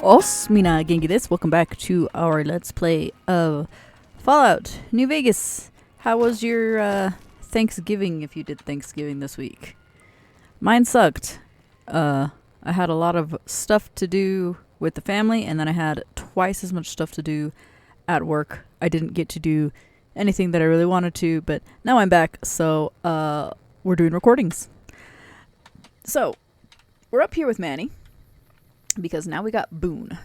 Os, mina genki desu. Welcome back to our Let's Play of Fallout New Vegas. How was your Thanksgiving, if you did Thanksgiving this week? Mine sucked. I had a lot of stuff to do with the family, and then I had twice as much stuff to do at work. I didn't get to do anything that I really wanted to, but now I'm back, so we're doing recordings. So, we're up here with Manny, because now we got Boone.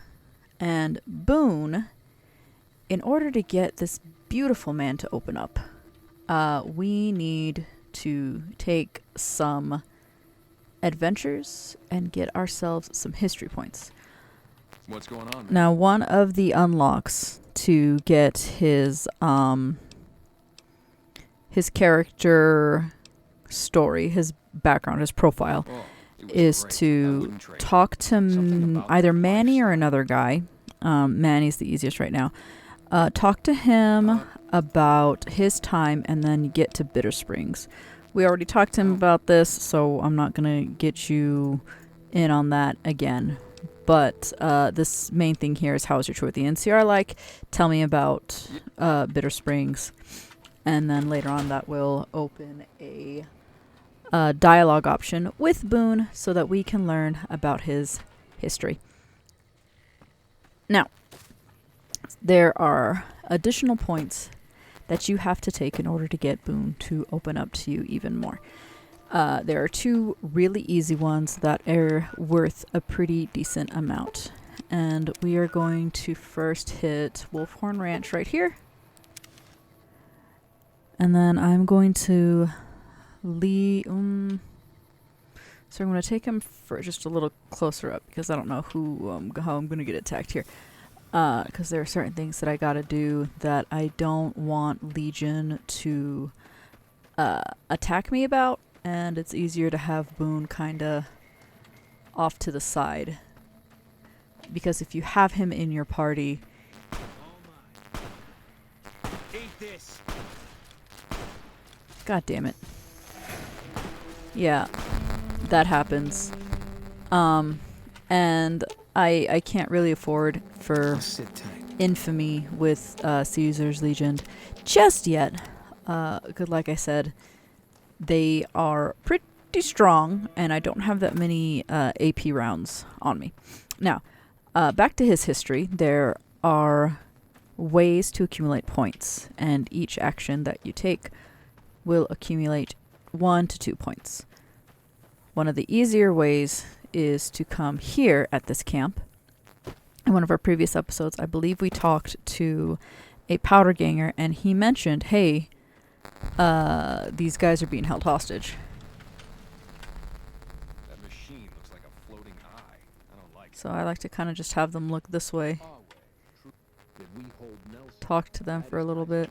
And Boone, in order to get this beautiful man to open up, we need to take some adventures and get ourselves some history points. What's going on, man? Now, one of the unlocks to get his character story, his background, his profile, is to talk to either Manny or another guy. Manny's the easiest right now. Talk to him about his time and then get to Bitter Springs. We already talked to him about this, so I'm not going to get you in on that again. But this main thing here is, how is your tour with the NCR like? Tell me about Bitter Springs. And then later on that will open a dialogue option with Boone so that we can learn about his history. Now, there are additional points that you have to take in order to get Boone to open up to you even more. There are two really easy ones that are worth a pretty decent amount. And we are going to first hit Wolfhorn Ranch right here. And then I'm going to so I'm going to take him for just a little closer up, because I don't know how I'm going to get attacked here. Because there are certain things that I got to do that I don't want Legion to attack me about, and it's easier to have Boone kind of off to the side. Because if you have him in your party... God damn it. Yeah, that happens. And I can't really afford for infamy with Caesar's Legion just yet. Because like I said, they are pretty strong, and I don't have that many AP rounds on me. Now, back to his history. There are ways to accumulate points, and each action that you take will accumulate 1 to 2 points. One of the easier ways is to come here at this camp. In one of our previous episodes, I believe we talked to a powder ganger, and he mentioned, hey, these guys are being held hostage. That machine looks like a floating eye. I don't like it. So I like to kind of just have them look this way. Talk to them for a little bit.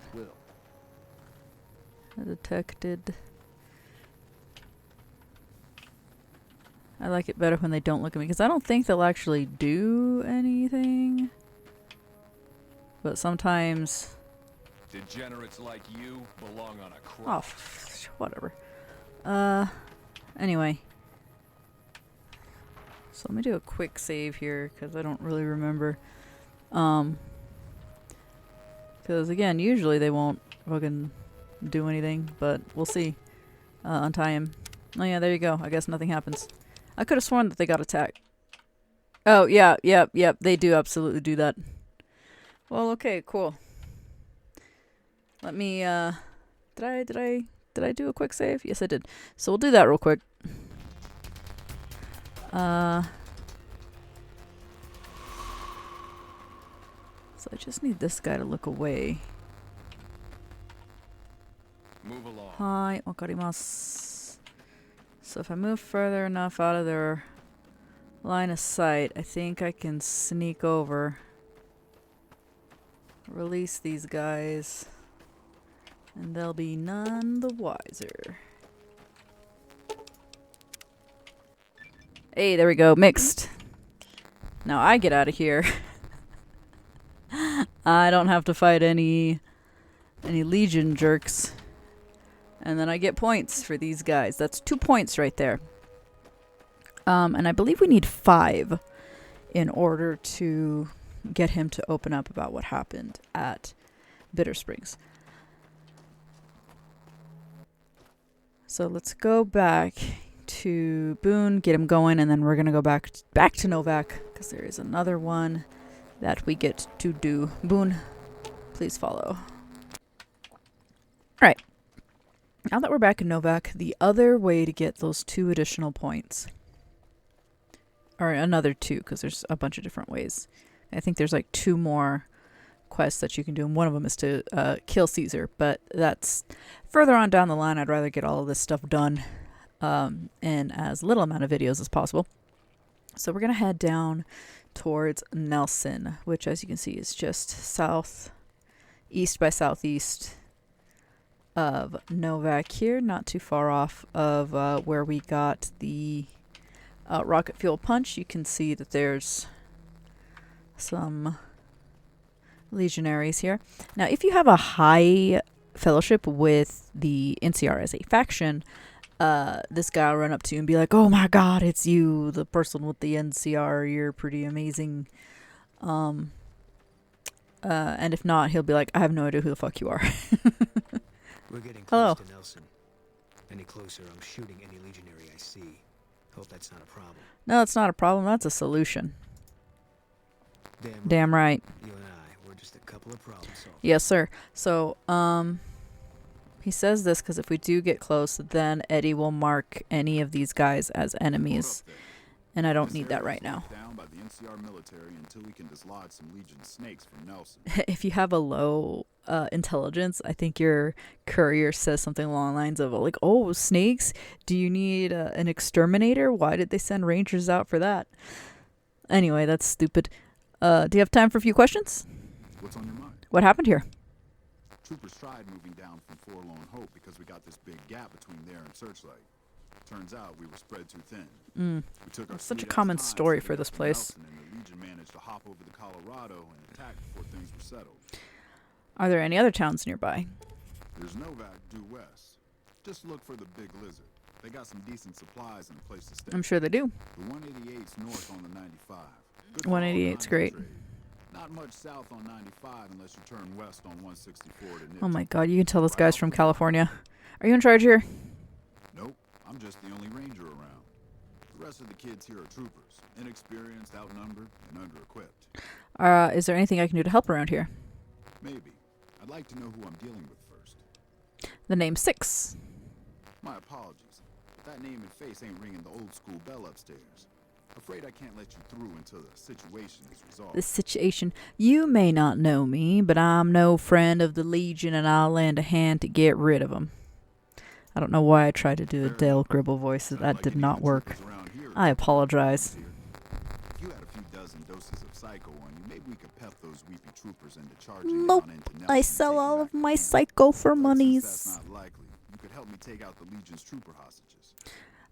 Detected. I like it better when they don't look at me, because I don't think they'll actually do anything. But sometimes... Degenerates like you belong on a cross. Oh, whatever. Anyway. So let me do a quick save here, because I don't really remember. Because again, usually they won't fucking do anything, but we'll see. Untie him. Oh yeah, there you go. I guess nothing happens. I could have sworn that they got attacked. Oh yeah, yep, they do absolutely do that. Well, okay, cool. Let me did I do a quick save? Yes, I did. So we'll do that real quick. So I just need this guy to look away. Move along. Hi, wakarimasu. So if I move further enough out of their line of sight, I think I can sneak over. Release these guys. And they'll be none the wiser. Hey, there we go. Mixed. Now I get out of here. I don't have to fight any Legion jerks. And then I get points for these guys. That's 2 points right there. And I believe we need 5 in order to get him to open up about what happened at Bitter Springs. So let's go back to Boone, get him going, and then we're going to go back to Novak, because there is another one that we get to do. Boone, please follow. Alright. Now that we're back in Novak, the other way to get those 2 additional points, or another 2, because there's a bunch of different ways. I think there's like 2 more quests that you can do, and one of them is to kill Caesar, but that's further on down the line. I'd rather get all of this stuff done in as little amount of videos as possible. So we're going to head down towards Nelson, which, as you can see, is just east by southeast of Novak here, not too far off of where we got the rocket fuel punch. You can see that there's some legionaries here. Now, if you have a high fellowship with the NCR as a faction, this guy will run up to you and be like, "Oh my god, it's you, the person with the NCR, you're pretty amazing." And if not, he'll be like, "I have no idea who the fuck you are." We're getting Hello. close to Nelson. Any closer, I'm shooting any legionary I see. Hope that's not a problem. No, it's not a problem. That's a solution. Damn right. You and I, we're just a couple of problem solvers. Yes, sir. So, he says this because if we do get close, then Eddie will mark any of these guys as enemies, and I don't need that right now. Down by the NCR military until we can dislodge some Legion snakes from Nelson. If you have a low intelligence, I think your courier says something along the lines of like, "Oh, snakes? Do you need an exterminator? Why did they send rangers out for that?" Anyway, that's stupid. Do you have time for a few questions? What's on your mind? What happened here? Troopers tried moving down from Forlorn Hope because we got this big gap between there and Searchlight. Turns out we were spread too thin. We took our It's such a sweet-ass common time story setting for up this in place. Nelson, and the Legion managed to hop over the Colorado and attack before things were settled. Are there any other towns nearby? There's Novak due west. Just look for the Big Lizard. They got some decent supplies and a place to stay. I'm sure they do. The 188's north on the 95. Good for all 188's kinds of great. trade. Not much south on 95 unless you turn west on 164 to Nipton. Oh my god, you can tell this guy's from California. Are you in charge here? Nope, I'm just the only ranger around. The rest of the kids here are troopers, inexperienced, outnumbered, and under-equipped. Is there anything I can do to help around here? Maybe. I'd like to know who I'm dealing with first. The name's Six. My apologies, but that name and face ain't ringing the old-school bell upstairs. Afraid I can't let you through until the situation is resolved. The situation. You may not know me, but I'm no friend of the Legion, and I'll lend a hand to get rid of them. I don't know why I tried to do a Dale Gribble voice. That did not work. I apologize. If you had a few dozen doses of Psycho on you, maybe we could pep those weepy troopers into charging Nope. down into Nelson I and sell taking all back of the my camp. Psycho for But monies. since that's not likely, you could help me take out the Legion's trooper hostages.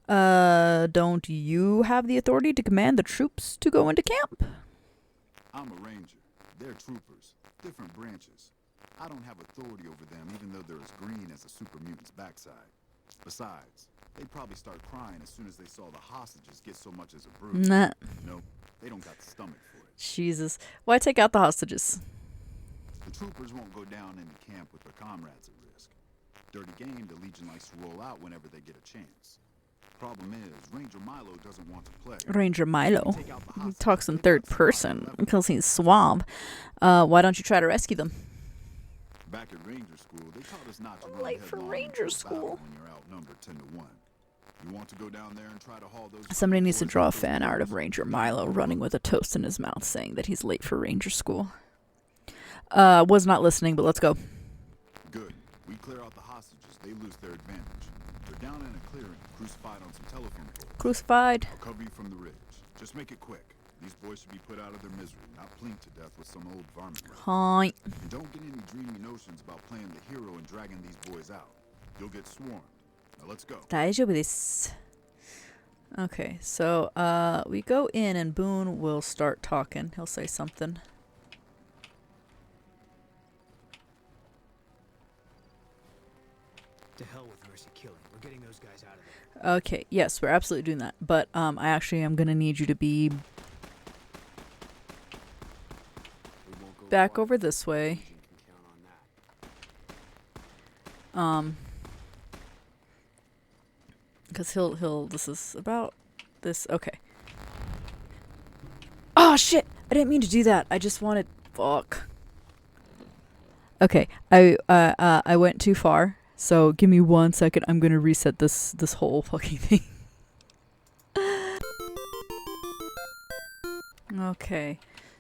Don't you have the authority to command the troops to go into camp? I'm a ranger. They're troopers. Different branches. I don't have authority over them, even though they're as green as a super mutant's backside. Besides, they'd probably start crying as soon as they saw the hostages get so much as a bruise. Nah. Nope, they don't got the stomach for it. Jesus. Why take out the hostages? The troopers won't go down into camp with their comrades at risk. Dirty game the Legion likes to roll out whenever they get a chance. Problem is, Ranger Milo doesn't want to play. Ranger Milo. Take out the He hostages, talks in they third got some person level. because he's suave. Why don't you try to rescue them? Back at Ranger School, they taught us not to I'm run late for headlong Ranger into a battle School. when you're outnumbered 10 to 1. You want to go down there and try to haul those Somebody needs to boys draw a up those fan art of hills? Ranger Milo running with a toast in his mouth saying that he's late for Ranger School. Was not listening, but let's go. Good. We clear out the hostages, they lose their advantage. They're down in a clearing, crucified on some telephone poles. Crucified. I'll cover you from the ridge. Just make it quick. These boys should be put out of their misery, not plinked to death with some old varmint. Hi. And don't get any dreamy notions about playing the hero and dragging these boys out. You'll get swarmed. Now let's go. 大丈夫です. Okay, so we go in and Boone will start talking. He'll say something. To hell with mercy killing. We're getting those guys out of there. Okay, yes, we're absolutely doing that. But I actually am going to need you to be back over this way. Because he'll, this is about this, okay. Oh, shit! I didn't mean to do that. I just wanted, fuck. Okay, I went too far, so give me 1 second. I'm gonna reset this whole fucking thing. Okay,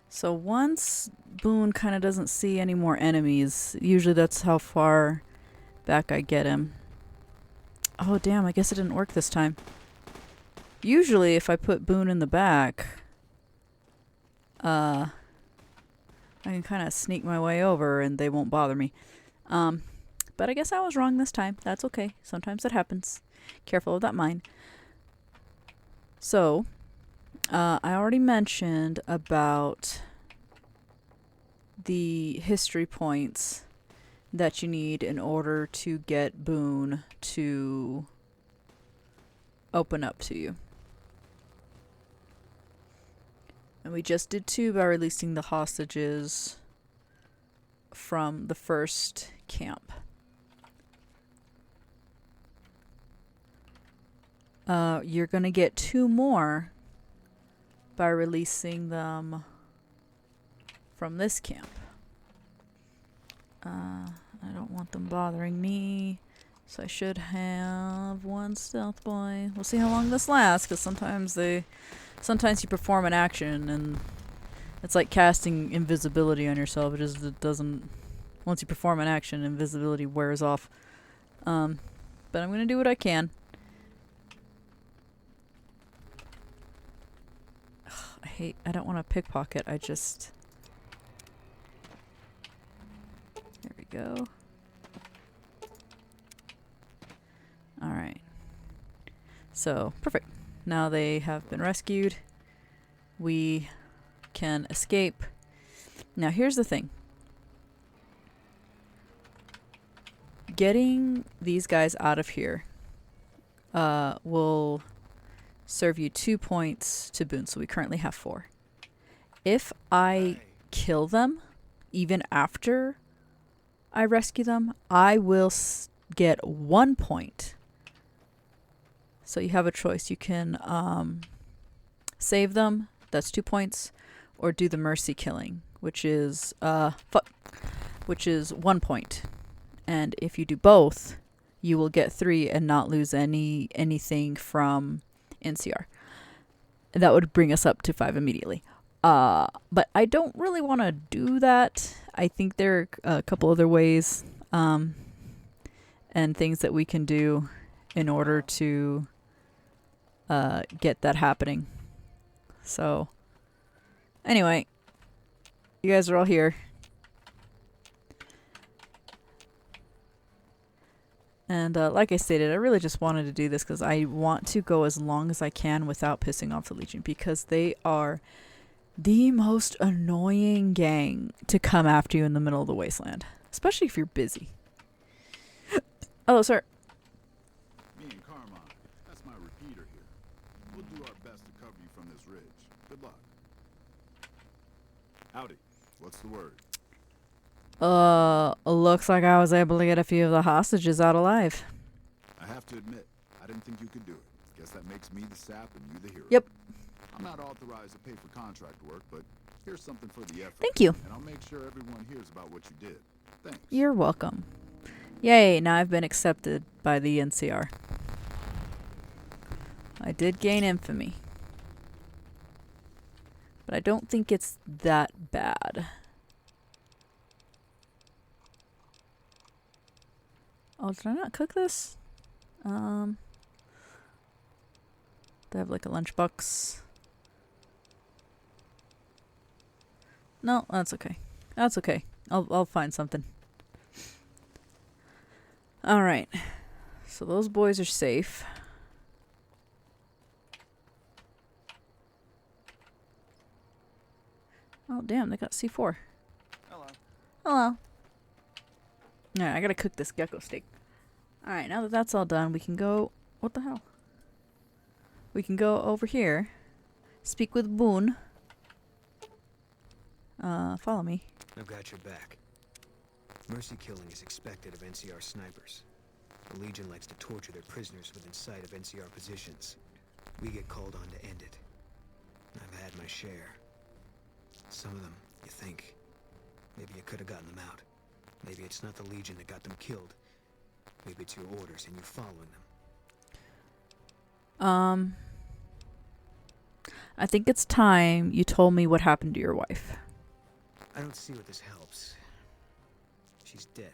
so once Boone kind of doesn't see any more enemies, usually that's how far back I get him. Oh damn, I guess it didn't work this time. Usually if I put Boone in the back, I can kind of sneak my way over and they won't bother me. But I guess I was wrong this time. That's okay. Sometimes it happens. Careful of that mine. So, I already mentioned about the history points that you need in order to get Boone to open up to you. And we just did 2 by releasing the hostages from the first camp. You're gonna get 2 more by releasing them from this camp. I don't want them bothering me, so I should have 1 stealth boy. We'll see how long this lasts, because sometimes you perform an action and it's like casting invisibility on yourself. It doesn't, once you perform an action, invisibility wears off. But I'm gonna do what I can. I don't want to pickpocket, there we go. Alright. So, perfect. Now they have been rescued. We can escape. Now here's the thing. Getting these guys out of here will serve you 2 points to Boone, so we currently have 4. If I kill them, even after I rescue them, I will get 1 point. So you have a choice. You can save them, that's 2 points, or do the mercy killing, which is 1 point. And if you do both, you will get 3 and not lose anything from NCR. That would bring us up to 5 immediately. But I don't really want to do that. I think there are a couple other ways and things that we can do in order to get that happening. So, anyway, you guys are all here. And like I stated, I really just wanted to do this because I want to go as long as I can without pissing off the Legion, because they are the most annoying gang to come after you in the middle of the wasteland, especially if you're busy. Hello, sir. Me and Carmine, that's my repeater here. We'll do our best to cover you from this ridge. Good luck. Howdy. What's the word? Looks like I was able to get a few of the hostages out alive. I have to admit, I didn't think you could do it. Guess that makes me the sap and you the hero. Yep. I'm not authorized to pay for contract work, but here's something for the effort. Thank you. And I'll make sure everyone hears about what you did. Thanks. You're welcome. Yay, now I've been accepted by the NCR. I did gain infamy. But I don't think it's that bad. Oh, did I not cook this? Do I have like a lunchbox? No, that's okay. That's okay. I'll find something. Alright. So those boys are safe. Oh damn, they got C4. Hello. Hello. Alright, I gotta cook this gecko steak. Alright, now that that's all done, we can go... What the hell? We can go over here. Speak with Boone. Follow me. I've got your back. Mercy killing is expected of NCR snipers. The Legion likes to torture their prisoners within sight of NCR positions. We get called on to end it. I've had my share. Some of them, you think, maybe you could have gotten them out. Maybe it's not the Legion that got them killed. Maybe it's your orders and you're following them. I think it's time you told me what happened to your wife. I don't see what this helps. She's dead.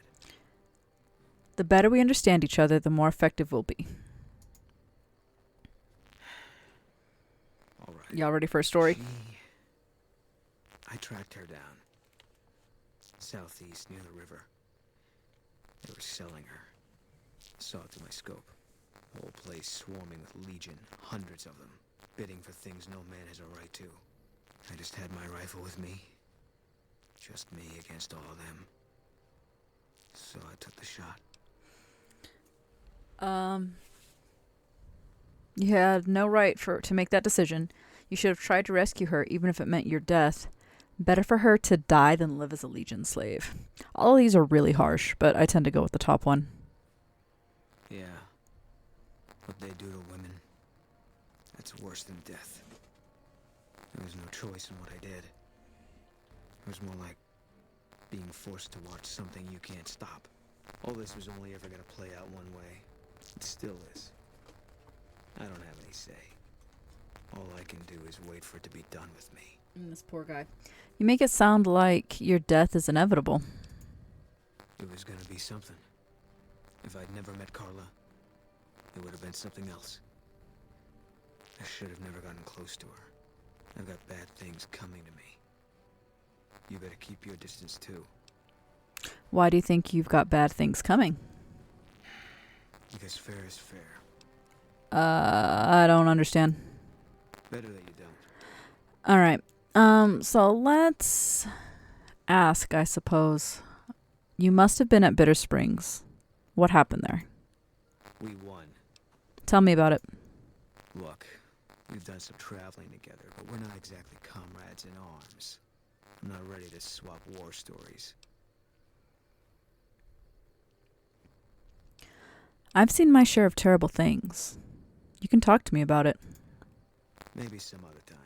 The better we understand each other, the more effective we'll be. All right. Y'all ready for a story? I tracked her down. Southeast, near the river. They were selling her. Saw it through my scope. Whole place swarming with Legion, hundreds of them, bidding for things no man has a right to. I just had my rifle with me. Just me against all of them. So I took the shot. You had no right to make that decision. You should have tried to rescue her, even if it meant your death. Better for her to die than live as a Legion slave. All of these are really harsh, but I tend to go with the top one. Yeah. What they do to women, that's worse than death. There was no choice in what I did. It was more like being forced to watch something you can't stop. All this was only ever going to play out one way. It still is. I don't have any say. All I can do is wait for it to be done with me. This poor guy. You make it sound like your death is inevitable. It was going to be something. If I'd never met Carla, it would have been something else. I should have never gotten close to her. I've got bad things coming to me. You better keep your distance too. Why do you think you've got bad things coming? Because fair is fair. I don't understand. Better that you don't. All right. So let's ask, I suppose. You must have been at Bitter Springs. What happened there? We won. Tell me about it. Look, we've done some traveling together, but we're not exactly comrades in arms. I'm not ready to swap war stories. I've seen my share of terrible things. You can talk to me about it. Maybe some other time.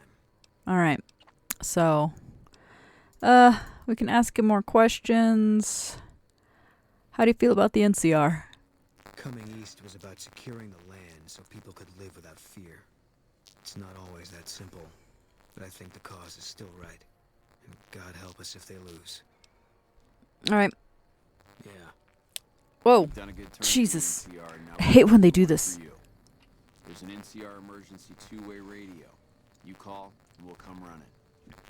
All right. So, we can ask him more questions. How do you feel about the NCR? Coming east was about securing the land so people could live without fear. It's not always that simple, but I think the cause is still right. And God help us if they lose. All right. Yeah. Whoa. Done a good turn for Jesus. the NCR, now I hate when they do for this. you. There's an NCR emergency two-way radio. You call, and we'll come running.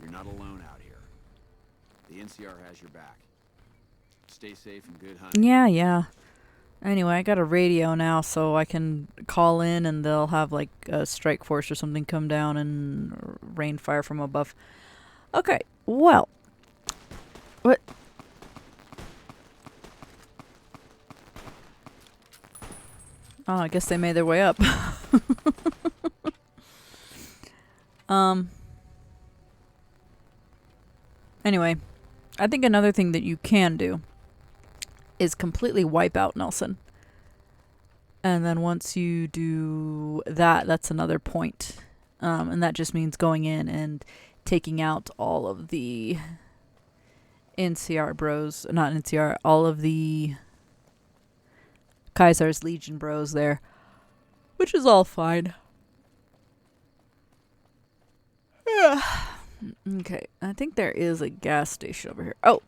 You're not alone out here. The NCR has your back. Stay safe and good hunting. Yeah. Anyway, I got a radio now, so I can call in and they'll have like a strike force or something come down and rain fire from above. Okay, well. What? Oh, I guess they made their way up. Anyway, I think another thing that you can do is completely wipe out Nelson. And then once you do that, that's another point. And that just means going in and taking out all of the NCR bros, not NCR, all of the Kaiser's Legion bros there, which is all fine. Okay, I think there is a gas station over here. Oh!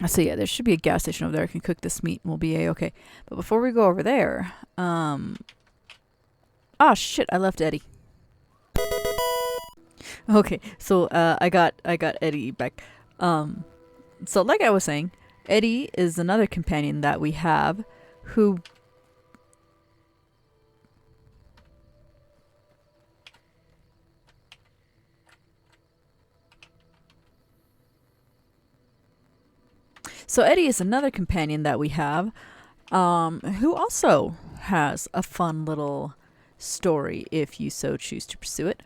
So yeah, there should be a gas station over there. I can cook this meat and we'll be a-okay. But before we go over there, oh shit, I left Eddie. Okay, so I got Eddie back. So like I was saying, Eddie is another companion that we have who who also has a fun little story if you so choose to pursue it.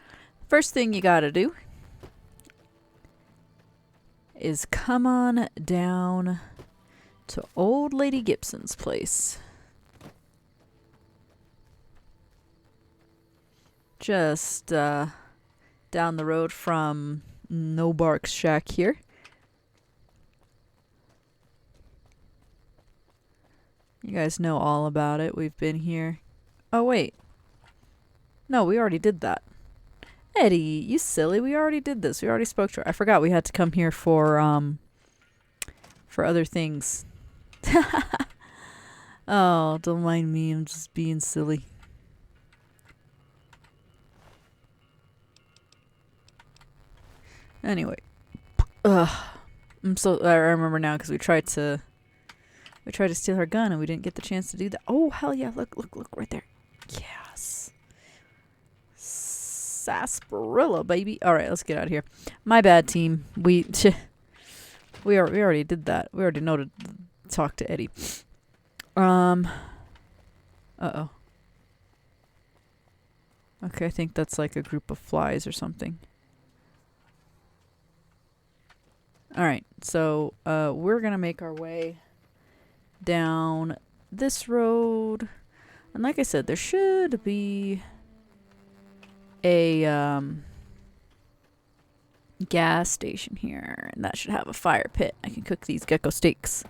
First thing you gotta do is come on down to old Lady Gibson's place. Just down the road from No Bark's shack here. You guys know all about it. We've been here. Oh, wait. No, we already did that. Eddie, you silly. We already did this. We already spoke to her. I forgot we had to come here for other things. Oh, don't mind me. I'm just being silly. Anyway. Ugh. I remember now because we tried to steal her gun and we didn't get the chance to do that. Oh, hell yeah. Look right there. Yes. Sarsaparilla, baby. All right, let's get out of here. My bad, team. We already did that. We already know to talk to Eddie. Uh-oh. Okay, I think that's like a group of flies or something. All right, so we're going to make our way down this road. And like I said, there should be a gas station here. And that should have a fire pit. I can cook these gecko steaks.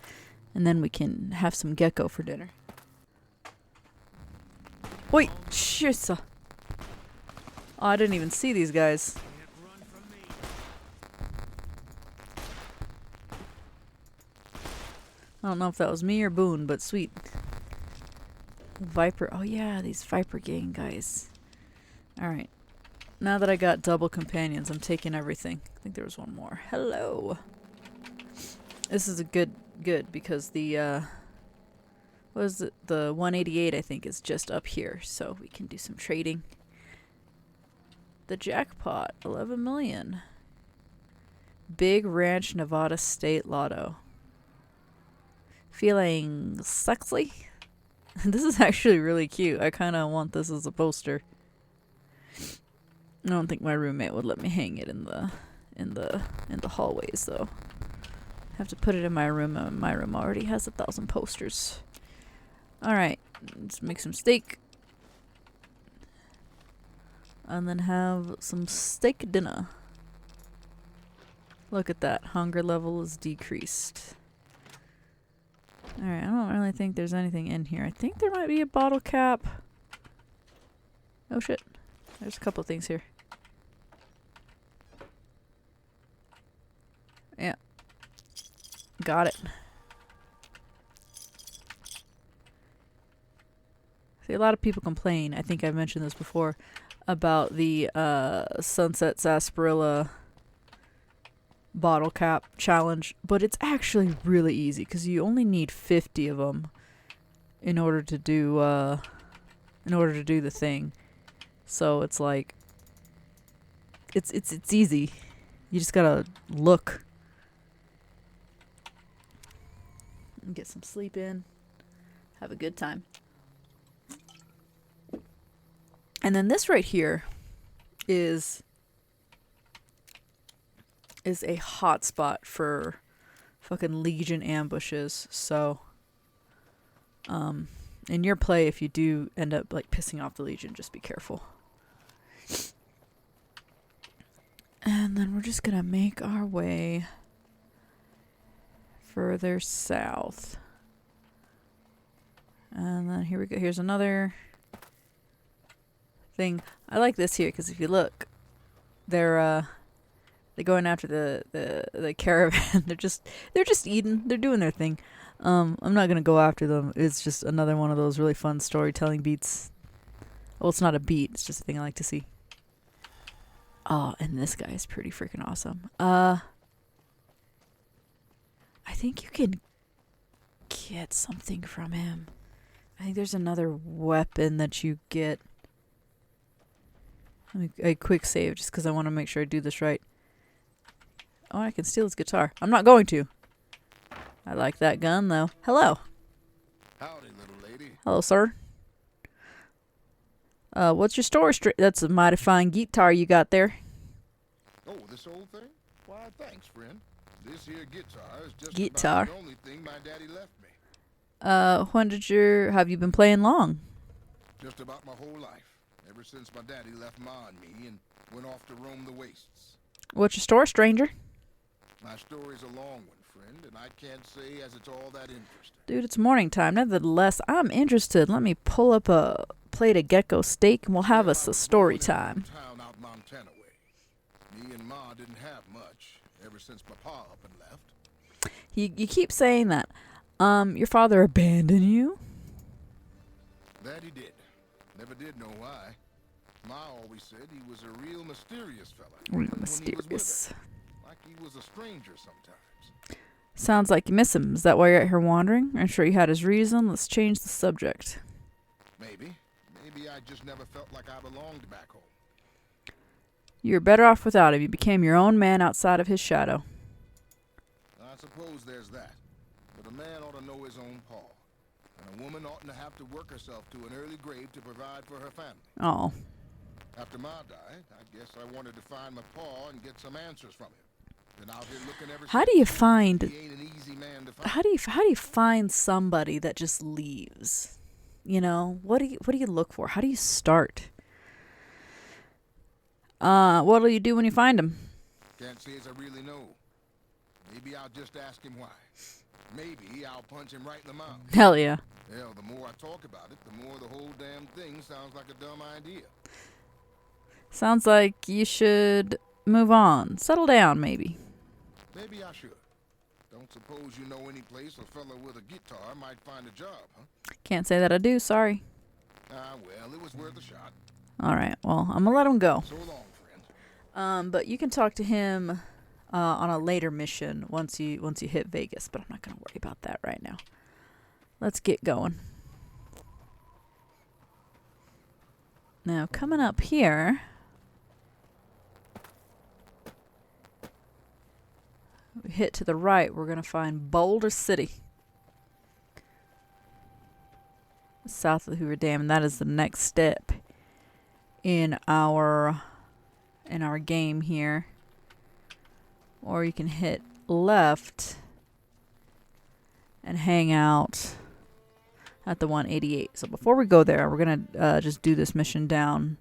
And then we can have some gecko for dinner. Wait, shit. Oh, I didn't even see these guys. I don't know if that was me or Boone, but sweet. Viper. Oh yeah, these Viper gang guys. Alright. Now that I got double companions, I'm taking everything. I think there was one more. Hello. This is a good because the what is it? The 188 I think is just up here, so we can do some trading. The jackpot, 11 million. Big Ranch Nevada State Lotto. Feeling sexy? This is actually really cute. I kind of want this as a poster. I don't think my roommate would let me hang it in the hallways though. I have to put it in my room. My room already has 1,000 posters. All right, let's make some steak, and then have some steak dinner. Look at that. Hunger level is decreased. Alright, I don't really think there's anything in here. I think there might be a bottle cap. Oh shit. There's a couple things here. Yeah. Got it. See, a lot of people complain, I think I mentioned this before, about the Sunset Sarsaparilla bottle cap challenge, but it's actually really easy because you only need 50 of them in order to do the thing. So it's like it's easy. You just gotta look and get some sleep in, have a good time. And then this right here is a hot spot for fucking Legion ambushes. So, in your play, if you do end up like pissing off the Legion, just be careful. And then we're just gonna make our way further south. And then here we go. Here's another thing. I like this here because if you look, they're going after the caravan. they're just eating. They're doing their thing. I'm not gonna go after them. It's just another one of those really fun storytelling beats. Well, it's not a beat. It's just a thing I like to see. Oh, and this guy is pretty freaking awesome. I think you can get something from him. I think there's another weapon that you get. Let me a quick save just because I want to make sure I do this right. Oh, I can steal his guitar. I'm not going to. I like that gun, though. Hello. Howdy, little lady. Hello, sir. What's your story? That's a mighty fine guitar you got there. Oh, this old thing? Why, thanks, friend. This here guitar is just Guitar. about the only thing my daddy left me. Have you been playing long? Just about my whole life. Ever since my daddy left Ma and me and went off to roam the wastes. What's your story, stranger? My story's a long one, friend, and I can't say as it's all that interesting. Dude, it's morning time. Nevertheless, I'm interested. Let me pull up a plate of gecko steak and we'll have us a story time. Town out Montana way. Me and Ma didn't have much ever since my pa up and left. You keep saying that. Your father abandoned you? That he did. Never did know why. Ma always said he was a real mysterious fella. Real even when he was with mysterious. her. Like he was a stranger sometimes. Sounds like you miss him. Is that why you're out here wandering? I'm sure he had his reason. Let's change the subject. Maybe. Maybe I just never felt like I belonged back home. You're better off without him. You became your own man outside of his shadow. I suppose there's that. But a man ought to know his own paw. And a woman oughtn't to have to work herself to an early grave to provide for her family. Oh. After Ma died, I guess I wanted to find my paw and get some answers from him. Been out here looking ever How since. do you find... He ain't an easy man to find. How do you find somebody that just leaves? You know, what do you look for? How do you start? What'll you do when you find him? Can't say as I really know. Maybe I'll just ask him why. Maybe I'll punch him right in the mouth. Hell yeah. Hell, the more I talk about it, the more the whole damn thing sounds like a dumb idea. Sounds like you should move on. Settle down, maybe. Maybe I should. Don't suppose you know any place a fella with a guitar might find a job, huh? Can't say that I do, sorry. Ah, well, it was worth a shot. Alright, well, I'm gonna let him go. So long, friend. But you can talk to him on a later mission once you hit Vegas, but I'm not gonna worry about that right now. Let's get going. Now, coming up here, we hit to the right, we're gonna find Boulder City, south of the Hoover Dam, and that is the next step in our game here. Or you can hit left and hang out at the 188. So before we go there, we're gonna just do this mission down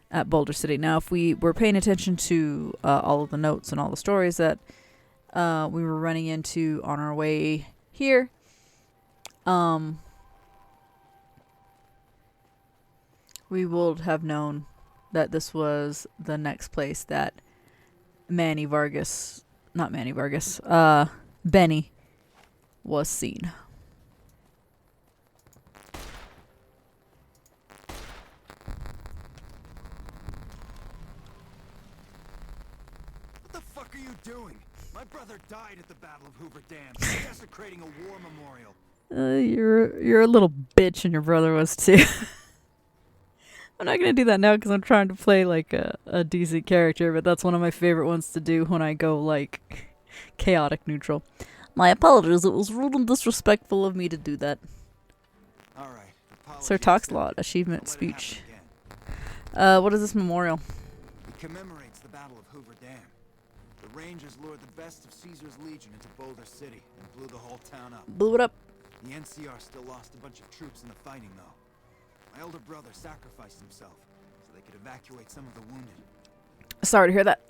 at Boulder City. Now, if we were paying attention to all of the notes and all the stories that we were running into on our way here, we would have known that this was the next place that Benny was seen. What the fuck are you doing? My brother died at the Battle of Hoover Dam, desecrating a war memorial. You're a little bitch, and your brother was too. I'm not gonna do that now because I'm trying to play like a decent character, but that's one of my favorite ones to do when I go like chaotic neutral. My apologies, it was rude and disrespectful of me to do that. All right. Sir talks a lot. Achievement speech. What is this memorial? It commemorates the Battle of Hoover Dam. The Rangers lured the best of Caesar's Legion into Boulder City and blew the whole town up. Blew it up. The NCR still lost a bunch of troops in the fighting, though. My elder brother sacrificed himself so they could evacuate some of the wounded. Sorry to hear that.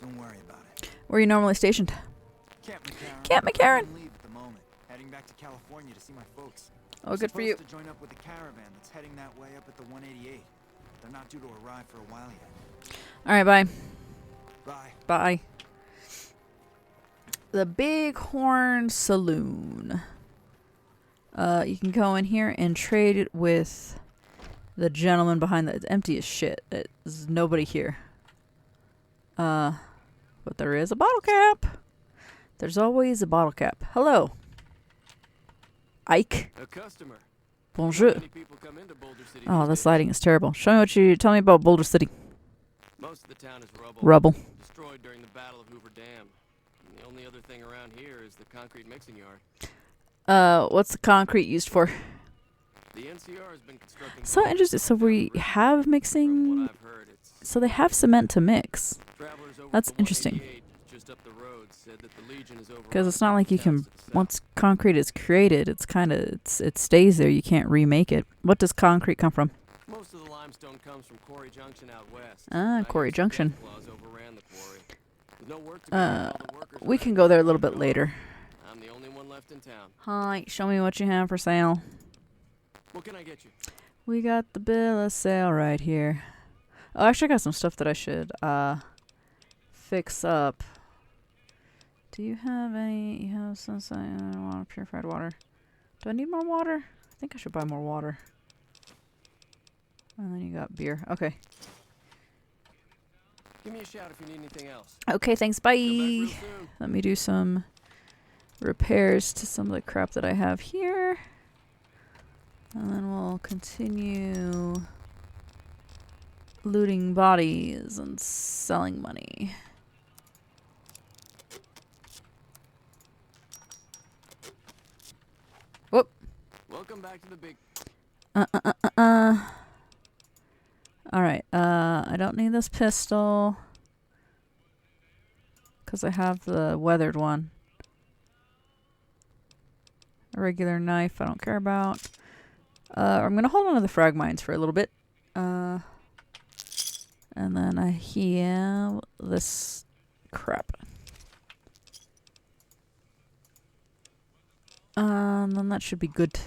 Don't worry about it. Where are you normally stationed? Camp McCarran. Camp McCarran. I'm on leave at the moment, heading back to California to see my folks. Oh, good for you. Supposed to join up with the caravan that's heading that way up at the 188. They're not due to arrive for a while yet. All right, bye. Bye. Bye. The Bighorn Saloon. You can go in here and trade it with the gentleman behind the... It's empty as shit. There's nobody here. But there is a bottle cap. There's always a bottle cap. Hello. Ike. A customer. Bonjour. Many people come into Boulder City Oh, these this days. lighting is terrible. Tell me about Boulder City. Most of the town is rubble. Rubble. Destroyed during the Battle of Hoover Dam. And the only other thing around here is the concrete mixing yard. What's the concrete used for? The NCR has been constructing... So interesting. So we have From mixing... what I've heard, it's... So they have cement to mix. Travelers over That's the interesting. 188 just just up the road said that the Legion is over. Because it's not like you can, once concrete is created, it stays there. You can't remake it. What does concrete come from? Most of the limestone comes from Quarry Junction out west. Ah, Quarry Junction. Overran the quarry. There's no work to be done, all the workers We are can go there a little bit later. I'm the only one left in town. Hi, show me what you have for sale. What can I get you? We got the bill of sale right here. Oh, actually, I got some stuff that I should fix up. Do you have any? You have some water, purified water. Do I need more water? I think I should buy more water. And then you got beer. Okay. Give me a shout if you need anything else. Okay, thanks. Bye. Come back real soon. Let me do some repairs to some of the crap that I have here. And then we'll continue looting bodies and selling money. Whoop. Welcome back to the big... Alright, I don't need this pistol. Because I have the weathered one. A regular knife I don't care about. I'm going to hold on to the frag mines for a little bit. And then I have this crap. And then that should be good.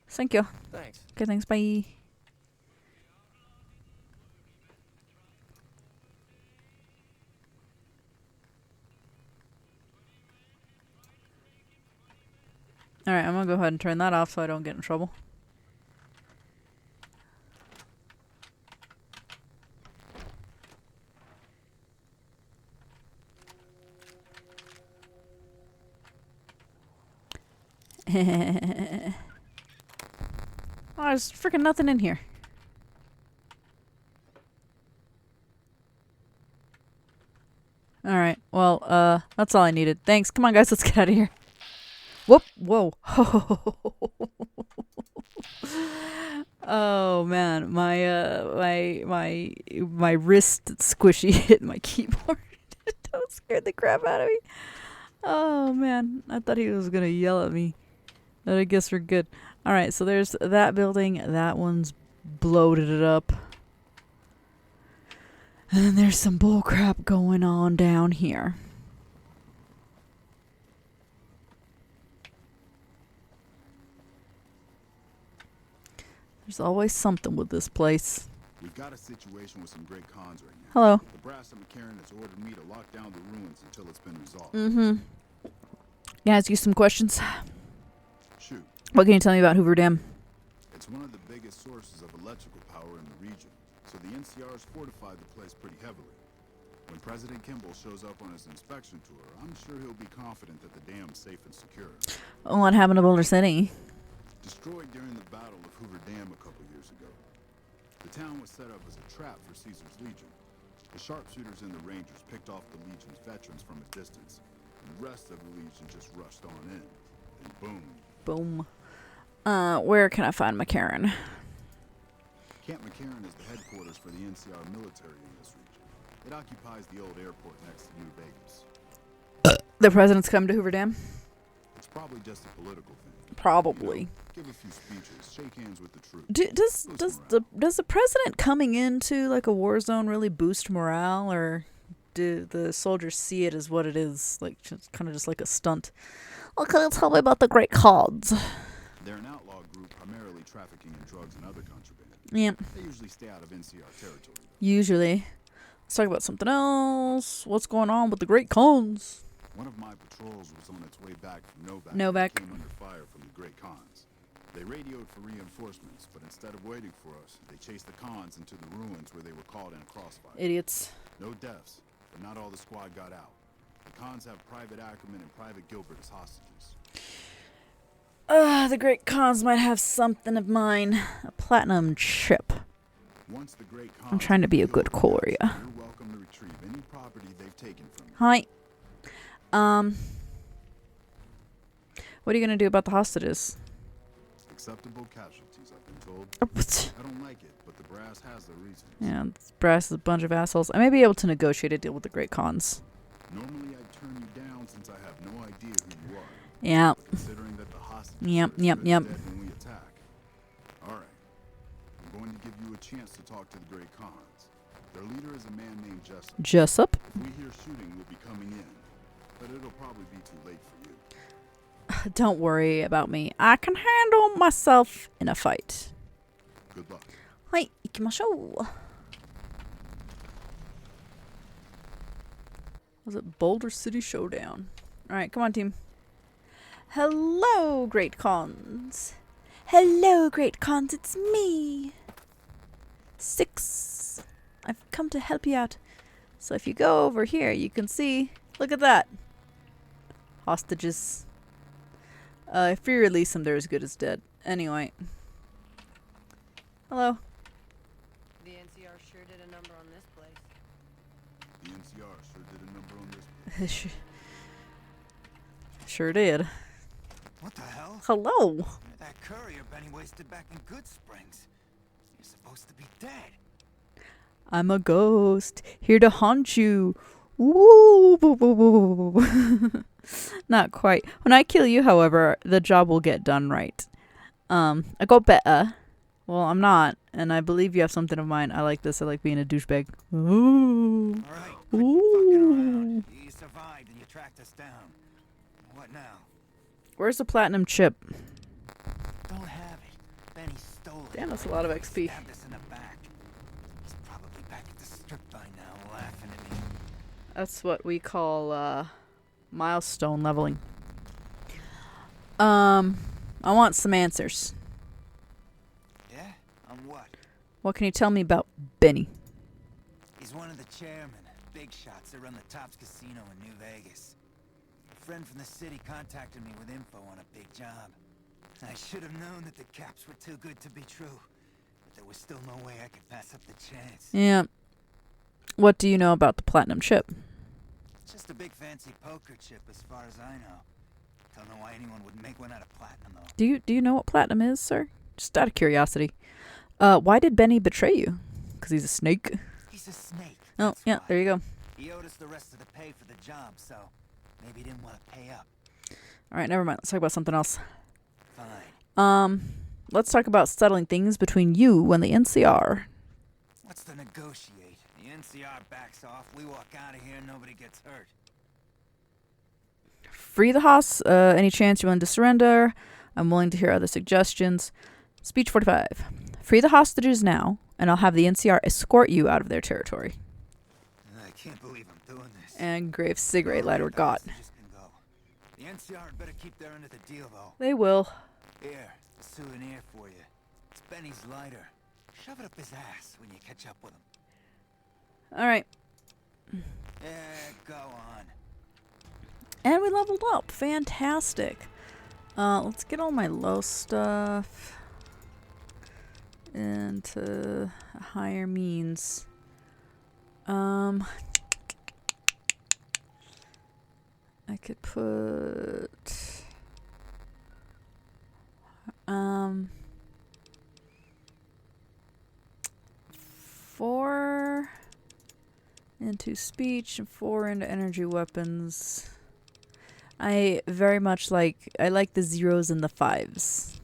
Thank you. Thanks. Okay, thanks. Bye. Alright, I'm gonna go ahead and turn that off so I don't get in trouble. Oh, there's freaking nothing in here. Alright, well, that's all I needed. Thanks. Come on, guys, let's get out of here. Whoop! Whoa! Oh man, my wrist squishy hit my keyboard. That scared the crap out of me. Oh man, I thought he was gonna yell at me. But I guess we're good. All right, so there's that building. That one's bloated it up. And then there's some bull crap going on down here. There's always something with this place. We've got a situation with some great cons right now. Hello. The brass at McCarran has ordered me to lock down the ruins until it's been resolved. Mm-hmm. Can I ask you some questions? Shoot. What can you tell me about Hoover Dam? It's one of the biggest sources of electrical power in the region, so the NCR's fortified the place pretty heavily. When President Kimball shows up on his inspection tour, I'm sure he'll be confident that the dam's safe and secure. What happened to Boulder City? Destroyed during the Battle of Hoover Dam a couple years ago. The town was set up as a trap for Caesar's Legion. The sharpshooters and the Rangers picked off the Legion's veterans from a distance, and the rest of the Legion just rushed on in. And boom. Boom. Where can I find McCarran? Camp McCarran is the headquarters for the NCR military in this region. It occupies the old airport next to New Vegas. The president's come to Hoover Dam? It's probably just a political thing. Probably. You know, give a few speeches, shake hands with the troops. Does the president coming into like a war zone really boost morale, or do the soldiers see it as what it is, like just kind of just like a stunt? Well, can you tell me about the Great Khans? They're an outlaw group primarily trafficking in drugs and other contraband. Yeah. They usually stay out of NCR territory, though. Usually. Let's talk about something else. What's going on with the Great Khans? One of my patrols was on its way back from Novak. Novak. Came under fire from the Great Khans. They radioed for reinforcements, but instead of waiting for us, they chased the Khans into the ruins where they were caught in a crossfire. Idiots. No deaths, but not all the squad got out. The Khans have Private Ackerman and Private Gilbert as hostages. The Great Khans might have something of mine. A platinum chip. Once the Great Khans I'm trying to be a good courier. you're welcome to retrieve any property they've taken from you. Hi. What are you gonna do about the hostages? Acceptable casualties, I've been told. Yeah, I don't like it, but the brass has their reasons. this brass is a bunch of assholes. I may be able to negotiate a deal with the Great Khans. Normally I'd turn you down since I have no idea who you are. Yeah. Considering that the hostages Yep, are yep, as yep. good as dead when we attack. Alright. I'm going to give you a chance to talk to the Grey Khans. Their leader is a man named Jessup. Jessup? If we hear shooting, we'll be coming in. But it'll probably be too late for you. Don't worry about me. I can handle myself in a fight. Good luck. はい、行きましょう。Was it Boulder City Showdown? Alright, come on, team. Hello, Great Cons. Hello, Great Cons, it's me. 6. I've come to help you out. So if you go over here, you can see, look at that. Hostages. If you release them, they're as good as dead. Anyway. Hello. The NCR sure did a number on this place. The NCR sure did a number on this. Sure did. What the hell? Hello. You're that courier Benny wasted back in Good Springs. You're supposed to be dead. I'm a ghost, here to haunt you. Woo! Not quite. When I kill you, however, the job will get done right. I got better. Well, I'm not, and I believe you have something of mine. I like this. I like being a douchebag. Ooh. All right, quit fucking around. You survived and you tracked us down. What now? Where's the platinum chip? Don't have it. Benny stole it. Damn, that's a lot of XP. Stabbed us in the back. He's probably back at the strip by now, laughing at me. That's what we call milestone leveling. I want some answers. Yeah? On what? What can you tell me about Benny? He's one of the chairmen, big shots that run the Tops Casino in New Vegas. A friend from the city contacted me with info on a big job. I should have known that the caps were too good to be true, but there was still no way I could pass up the chance. Yeah. What do you know about the platinum chip? It's just a big fancy poker chip as far as I know. Don't know why anyone would make one out of platinum though. Do you know what platinum is, sir? Just out of curiosity. Why did Benny betray you? Because he's a snake? He's a snake. Oh, that's yeah, why. there you go. He owed us the rest of the pay for the job, so maybe he didn't want to pay up. Alright, never mind. Let's talk about something else. Fine. Let's talk about settling things between you and the NCR. What's to negotiate? The NCR backs off, we walk out of here, nobody gets hurt. Free the Haas. Any chance you're willing to surrender? I'm willing to hear other suggestions. Speech 45. Free the hostages now, and I'll have the NCR escort you out of their territory. I can't believe I'm doing this. And Grave cigarette lighter got. Hostages can go. The NCR had better keep their end of the deal, though. They will. Here, a souvenir for you. It's Benny's lighter. Shove it up his ass when you catch up with him. Alright. Yeah, go on. And we leveled up. Fantastic. Let's get all my low stuff into higher means. I could put 4 into speech and 4 into energy weapons. I very much like the 0s and the 5s.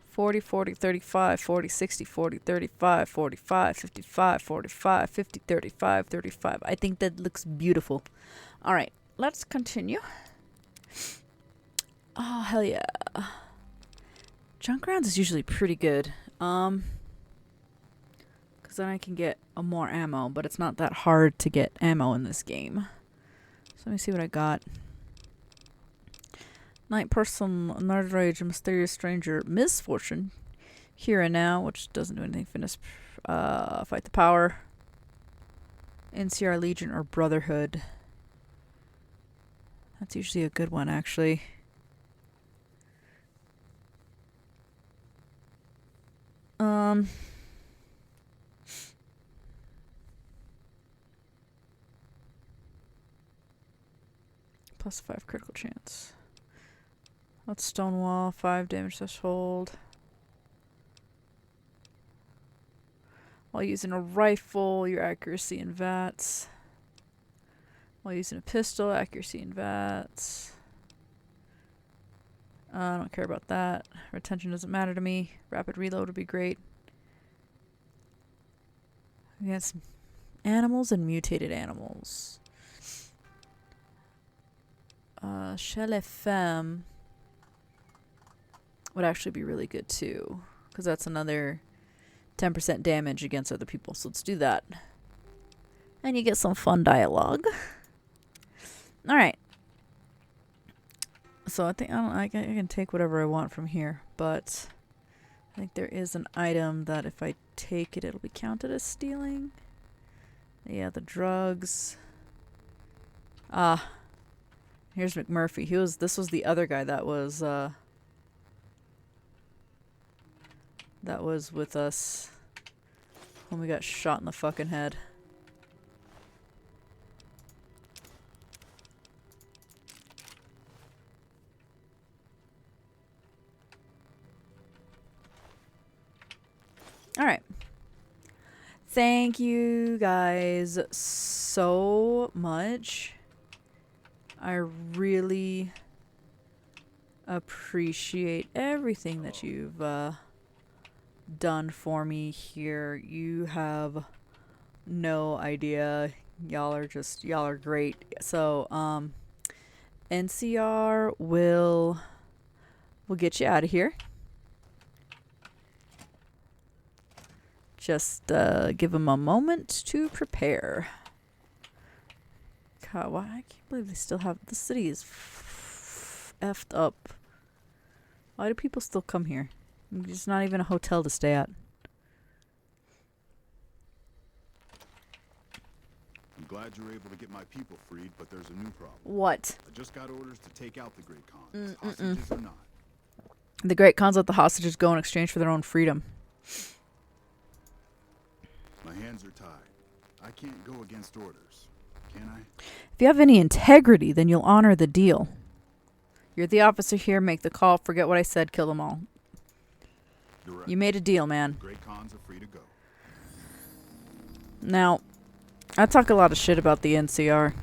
40, 40, 35, 40, 60, 40, 35, 45, 55, 45, 50, 35, 35. I think that looks beautiful. All right, let's continue. Oh, hell yeah. Junk rounds is usually pretty good. Because then I can get more ammo, but it's not that hard to get ammo in this game. So let me see what I got. Night person, Nerd Rage, a mysterious stranger, misfortune, here and now, which doesn't do anything. Fitness, fight the power, NCR Legion or Brotherhood. That's usually a good one, actually. Plus 5 critical chance. Let's Stonewall, 5 damage threshold. While using a rifle, your accuracy and VATS. While using a pistol, accuracy in VATS. I don't care about that. Retention doesn't matter to me. Rapid reload would be great. We got some animals and mutated animals. Chez les femmes would actually be really good too, because that's another 10% damage against other people. So let's do that. And you get some fun dialogue. All right. So I think I can take whatever I want from here, but I think there is an item that if I take it, it'll be counted as stealing. Yeah, the drugs. Here's McMurphy. This was the other guy that was with us when we got shot in the fucking head. All right. Thank you guys so much. I really appreciate everything that you've done for me here. You have no idea. Y'all are great. So, NCR will get you out of here. Just give them a moment to prepare. God, why? I can't believe they still have... The city is effed up. Why do people still come here? There's not even a hotel to stay at. I'm glad you were able to get my people freed, but there's a new problem. What? I just got orders to take out the Great Khans, hostages or not. The Great Khans let the hostages go in exchange for their own freedom. My hands are tied. I can't go against orders, can I? If you have any integrity, then you'll honor the deal. You're the officer here, make the call, forget what I said, kill them all. You're right. You made a deal, man. Great Khans are free to go. Now, I talk a lot of shit about the NCR.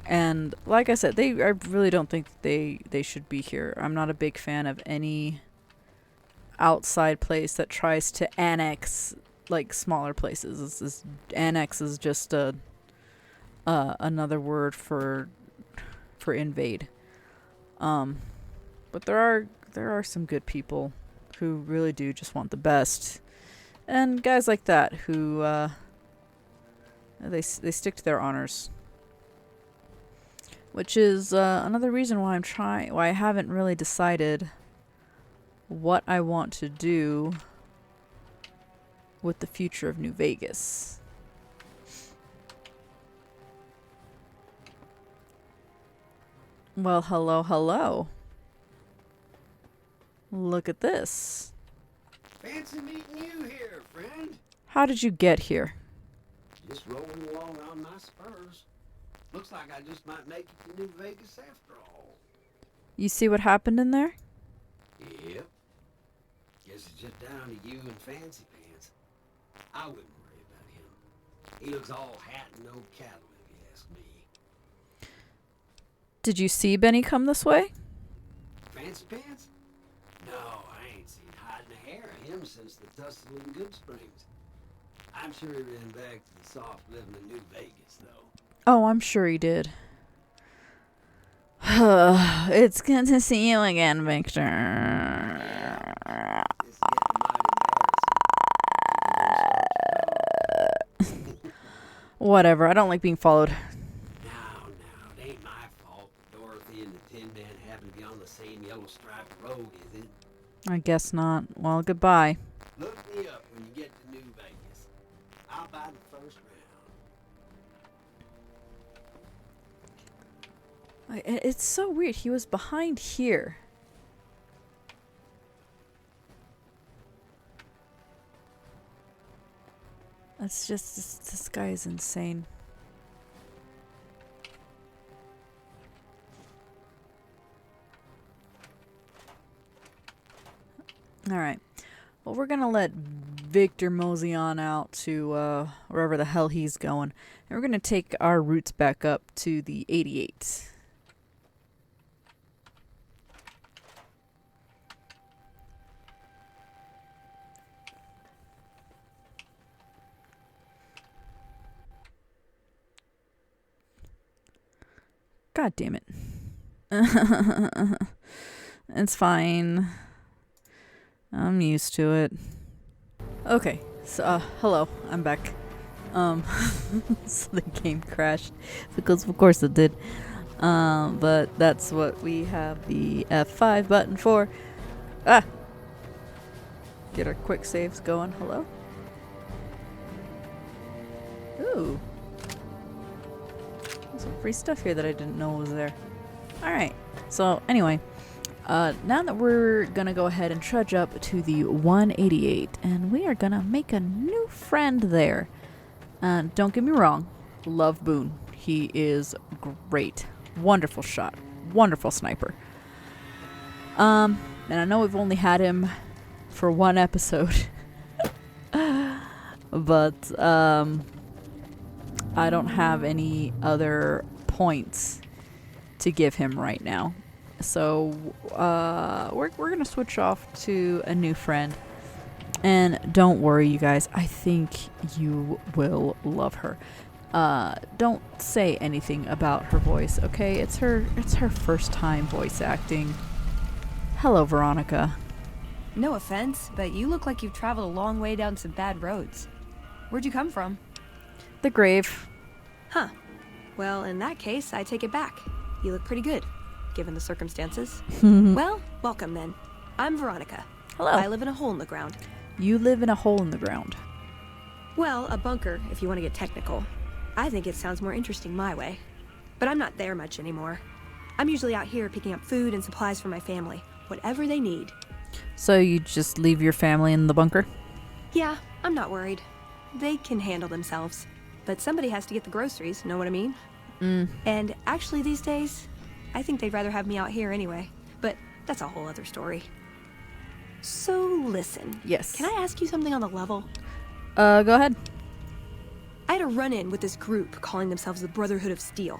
And like I said, I really don't think they should be here. I'm not a big fan of any outside place that tries to annex like smaller places. Annex is just another word for invade. But there are some good people who really do just want the best, and guys like that who they stick to their honors, which is another reason why why I haven't really decided what I want to do with the future of New Vegas. Well, hello. Look at this. Fancy meeting you here, friend. How did you get here? Just rolling along on my spurs. Looks like I just might make it to New Vegas after all. You see what happened in there? Yep. Guess it's just down to you and Fancy Pants. I wouldn't worry about him. He looks all hat and no cattle, if you ask me. Did you see Benny come this way? Fancy Pants? No, I ain't seen hide and hair of him since the tussle in Good Springs. I'm sure he ran back to the soft living in New Vegas, though. Oh, I'm sure he did. It's good to see you again, Victor. Yeah, it's getting mighty embarrassing. Whatever, I don't like being followed. Now, it ain't my fault Dorothy and the Tin Man happen to be on the same yellow striped road, is it? I guess not. Well, goodbye. Look me up when you get to New Vegas. I'll buy the first round. It's so weird. He was behind here. It's just, this guy is insane. Alright. Well, we're gonna let Victor mosey on out to wherever the hell he's going. And we're going to take our routes back up to the 88. God damn it. It's fine. I'm used to it. Okay, so hello, I'm back. So the game crashed because of course it did. But that's what we have the F5 button for. Get our quick saves going. Hello? Ooh. There's some free stuff here that I didn't know was there. Alright, so anyway. Now that we're gonna go ahead and trudge up to the 188, and we are gonna make a new friend there. Don't get me wrong, love Boone. He is great. Wonderful shot. Wonderful sniper. And I know we've only had him for one episode. But, I don't have any other points to give him right now. So, we're gonna switch off to a new friend. And don't worry, you guys. I think you will love her. Don't say anything about her voice, okay? It's her first time voice acting. Hello, Veronica. No offense, but you look like you've traveled a long way down some bad roads. Where'd you come from? The grave. Huh. Well, in that case, I take it back. You look pretty good, given the circumstances. Well, welcome then. I'm Veronica. Hello. I live in a hole in the ground. You live in a hole in the ground. Well, a bunker, if you want to get technical. I think it sounds more interesting my way. But I'm not there much anymore. I'm usually out here picking up food and supplies for my family. Whatever they need. So you just leave your family in the bunker? Yeah, I'm not worried. They can handle themselves. But somebody has to get the groceries, know what I mean? And actually these days, I think they'd rather have me out here anyway. But that's a whole other story. So listen. Yes. Can I ask you something on the level? Go ahead. I had a run-in with this group calling themselves the Brotherhood of Steel.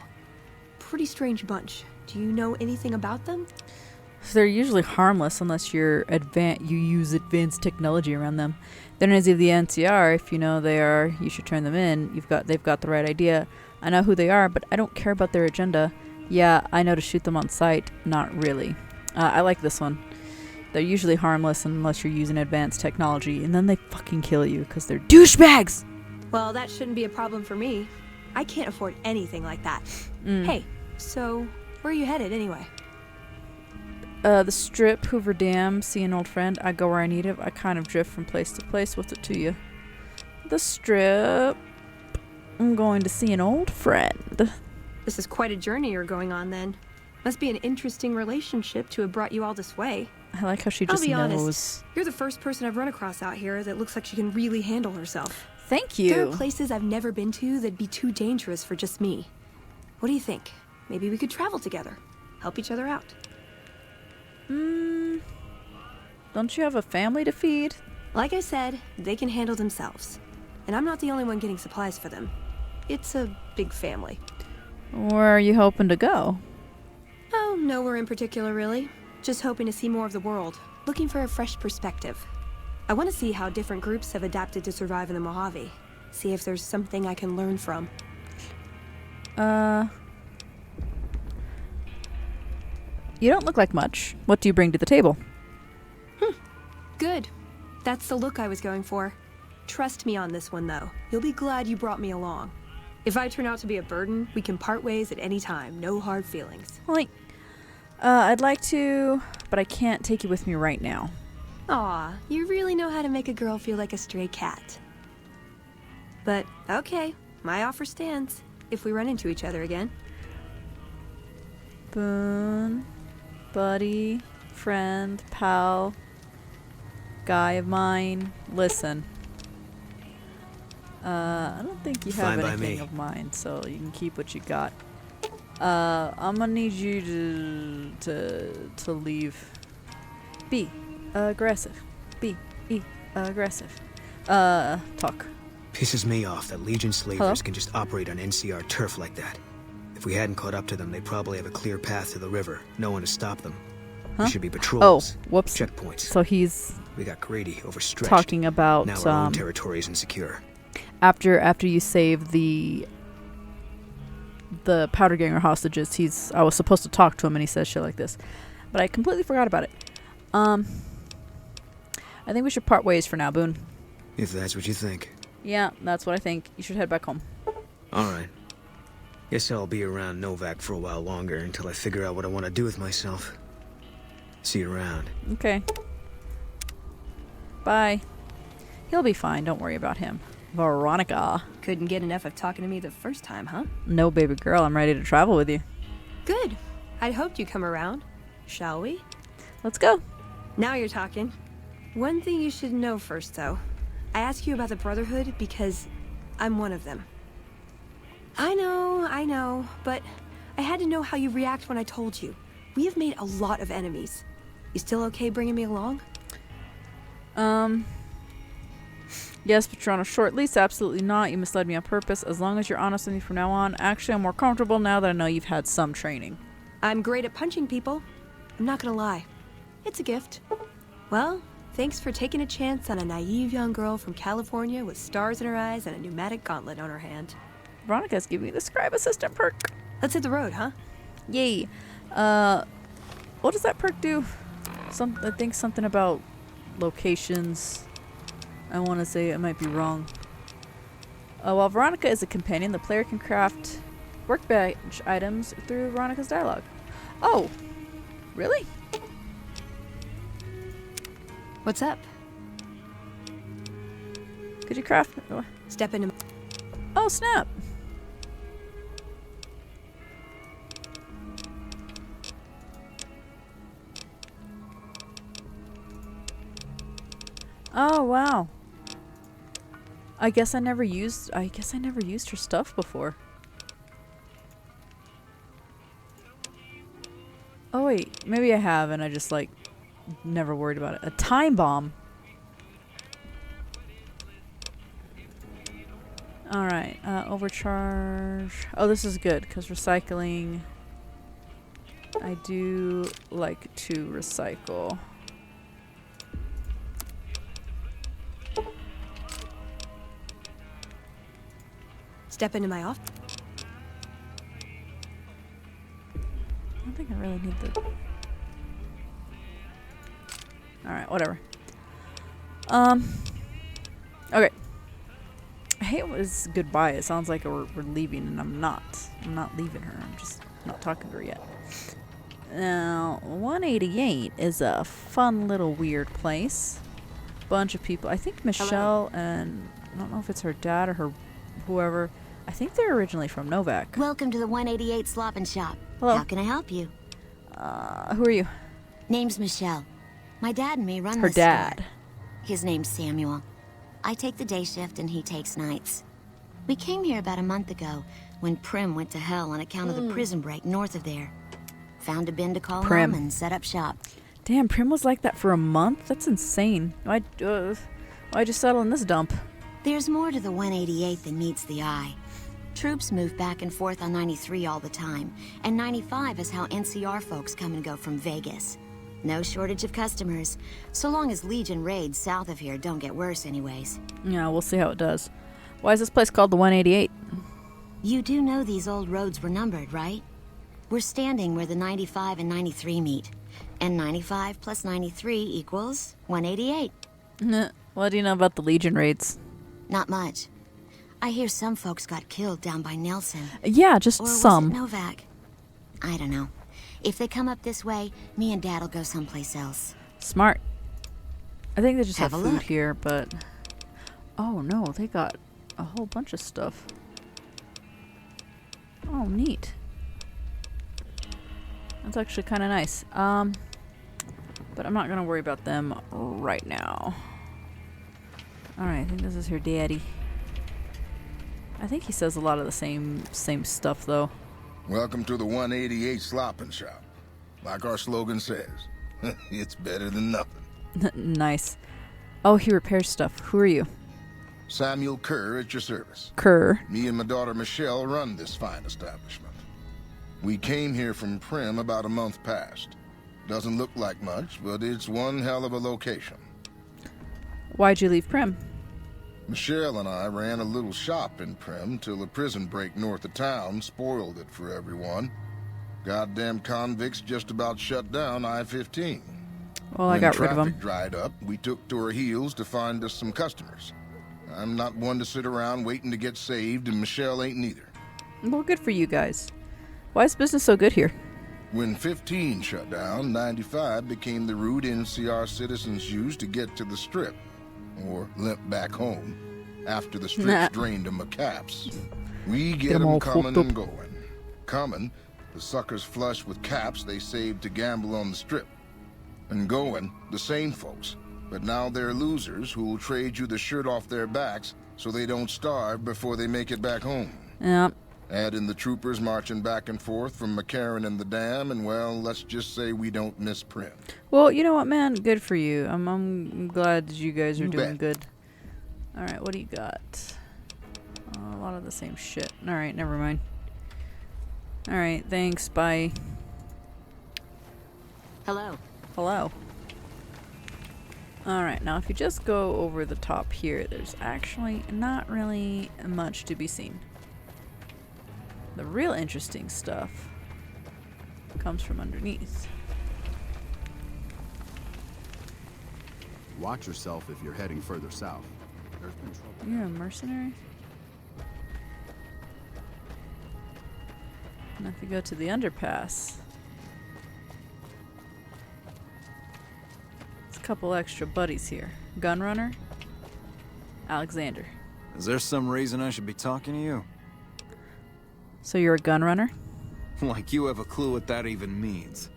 Pretty strange bunch. Do you know anything about them? They're usually harmless unless you use advanced technology around them. They're enemies of the NCR. If you know they are, you should turn them in. They've got the right idea. I know who they are, but I don't care about their agenda. Yeah, I know to shoot them on sight. Not really. I like this one. They're usually harmless unless you're using advanced technology, and then they fucking kill you because they're douchebags! Well, that shouldn't be a problem for me. I can't afford anything like that. Hey, so where are you headed anyway? The Strip, Hoover Dam, see an old friend. I go where I need it. I kind of drift from place to place. What's it to you? The Strip. I'm going to see an old friend. This is quite a journey you're going on then. Must be an interesting relationship to have brought you all this way. I like how she just I'll be knows. honest, you're the first person I've run across out here that looks like she can really handle herself. Thank you. There are places I've never been to that'd be too dangerous for just me. What do you think? Maybe we could travel together. Help each other out. Don't you have a family to feed? Like I said, they can handle themselves. And I'm not the only one getting supplies for them. It's a big family. Where are you hoping to go? Oh, nowhere in particular, really. Just hoping to see more of the world. Looking for a fresh perspective. I want to see how different groups have adapted to survive in the Mojave. See if there's something I can learn from. You don't look like much. What do you bring to the table? Good. That's the look I was going for. Trust me on this one, though. You'll be glad you brought me along. If I turn out to be a burden, we can part ways at any time. No hard feelings. I'd like to, but I can't take you with me right now. Aw, you really know how to make a girl feel like a stray cat. But, okay, my offer stands. If we run into each other again. Boone, buddy, friend, pal, guy of mine. Listen. I don't think you have Fine by anything me. of mine, so you can keep what you got. I'm gonna need you to leave. Be aggressive. Be aggressive. talk. Pisses me off that Legion slavers Hello? can just operate on NCR turf like that. If we hadn't caught up to them, they'd probably have a clear path to the river. No one to stop them. There should be patrols. Oh, whoops. Checkpoints. So he's We got greedy, overstretched. talking about Now our own territory is insecure. after you save the powder ganger hostages. I was supposed to talk to him, and he says shit like this, but I completely forgot about it. I think we should part ways for now, Boone. If that's what you think. Yeah, that's what I think. You should head back home. Alright. Guess I'll be around Novak for a while longer until I figure out what I want to do with myself. See you around. Okay. Bye. He'll be fine. Don't worry about him. Veronica. Couldn't get enough of talking to me the first time, huh? No, baby girl. I'm ready to travel with you. Good. I'd hoped you'd come around. Shall we? Let's go. Now you're talking. One thing you should know first, though. I ask you about the Brotherhood because I'm one of them. I know, but I had to know how you react when I told you. We have made a lot of enemies. You still okay bringing me along? Yes, but you're on a short lease. Absolutely not. You misled me on purpose. As long as you're honest with me from now on. Actually, I'm more comfortable now that I know you've had some training. I'm great at punching people. I'm not gonna lie. It's a gift. Well, thanks for taking a chance on a naive young girl from California with stars in her eyes and a pneumatic gauntlet on her hand. Veronica's giving me the scribe assistant perk. Let's hit the road, huh? Yay. What does that perk do? I think something about locations. I want to say it might be wrong. While Veronica is a companion, the player can craft workbench items through Veronica's dialogue. Oh, really? What's up? Could you craft? Step into... Oh, snap. Oh, wow. I guess I never used her stuff before. Oh wait, maybe I have and I just like never worried about it. A time bomb. Alright, overcharge. Oh, this is good because recycling. I do like to recycle. Step into my office. I don't think I really need the... Alright, whatever. Okay. I hate what is goodbye. It sounds like we're leaving, and I'm not. I'm not leaving her. I'm just not talking to her yet. Now, 188 is a fun little weird place. Bunch of people. I think Michelle and... I don't know if it's her dad or her... whoever... I think they're originally from Novak. Welcome to the 188 Slop and Shop. Hello. How can I help you? Who are you? Name's Michelle. My dad and me run Her this dad. store. His name's Samuel. I take the day shift and he takes nights. We came here about a month ago when Prim went to hell on account of the prison break north of there. Found a bin to call Prim. home and set up shop. Damn, Prim was like that for a month? That's insane. Why'd you settle in this dump? There's more to the 188 than meets the eye. Troops move back and forth on 93 all the time, and 95 is how NCR folks come and go from Vegas. No shortage of customers, so long as Legion raids south of here don't get worse anyways. Yeah, we'll see how it does. Why is this place called the 188? You do know these old roads were numbered, right? We're standing where the 95 and 93 meet, and 95 plus 93 equals 188. What do you know about the Legion raids? Not much. I hear some folks got killed down by Nelson. Yeah, just Or was some. it Novak? I don't know. If they come up this way, me and Dad'll go someplace else. Smart. I think they just have Have a food look. here, but... Oh no, they got a whole bunch of stuff. Oh, neat. That's actually kind of nice. But I'm not going to worry about them right now. Alright, I think this is her daddy. I think he says a lot of the same stuff, though. Welcome to the 188 Slop and Shop. Like our slogan says, it's better than nothing. Nice. Oh, he repairs stuff. Who are you? Samuel Kerr at your service. Kerr. Me and my daughter Michelle run this fine establishment. We came here from Prim about a month past. Doesn't look like much, but it's one hell of a location. Why'd you leave Prim? Michelle and I ran a little shop in Prim till a prison break north of town spoiled it for everyone. Goddamn convicts just about shut down I-15. Well, I got rid of them. When traffic dried up, we took to our heels to find us some customers. I'm not one to sit around waiting to get saved, and Michelle ain't neither. Well, good for you guys. Why is business so good here? When 15 shut down, 95 became the route NCR citizens used to get to the Strip, or limp back home, after the Strip's drained them of caps. We get them coming and going. Coming, the suckers flush with caps they saved to gamble on the Strip. And going, the same folks, but now they're losers who'll trade you the shirt off their backs so they don't starve before they make it back home. Yep. Add in the troopers marching back and forth from McCarran and the dam, and well, let's just say we don't miss Prim. Well, you know what, man? Good for you. I'm glad that you guys are doing bet. good. Alright, what do you got? A lot of the same shit. Alright, never mind. Alright, thanks. Bye. Hello. Hello. Alright, now if you just go over the top here, there's actually not really much to be seen. The real interesting stuff comes from underneath. Watch yourself if you're heading further south. There's been trouble. You're a mercenary? And if you go to the underpass, there's a couple extra buddies here. Gunrunner, Alexander. Is there some reason I should be talking to you? So you're a gunrunner? Like you have a clue what that even means.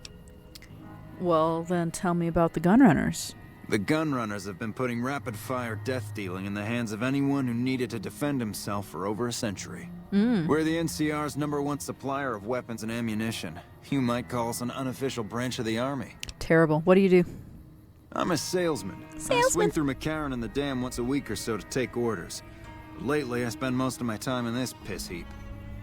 Well, then tell me about the gunrunners. The gunrunners have been putting rapid-fire death dealing in the hands of anyone who needed to defend himself for over a century. We're the NCR's #1 supplier of weapons and ammunition. You might call us an unofficial branch of the Army. Terrible. What do you do? I'm a salesman. I swing through McCarran and the dam once a week or so to take orders. Lately, I spend most of my time in this piss heap.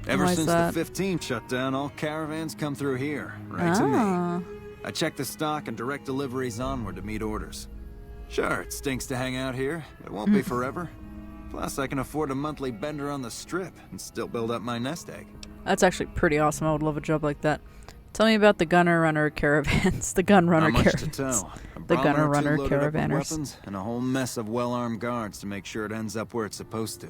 Ever since the 15 shut down, all caravans come through here, right to me. I check the stock and direct deliveries onward to meet orders. Sure, it stinks to hang out here, but it won't be forever. Plus, I can afford a monthly bender on the Strip and still build up my nest egg. That's actually pretty awesome. I would love a job like that. Tell me about the gunrunner caravans. The gunrunner caravans. Not much to tell. The gunrunner caravanners. Weapons and a whole mess of well-armed guards to make sure it ends up where it's supposed to.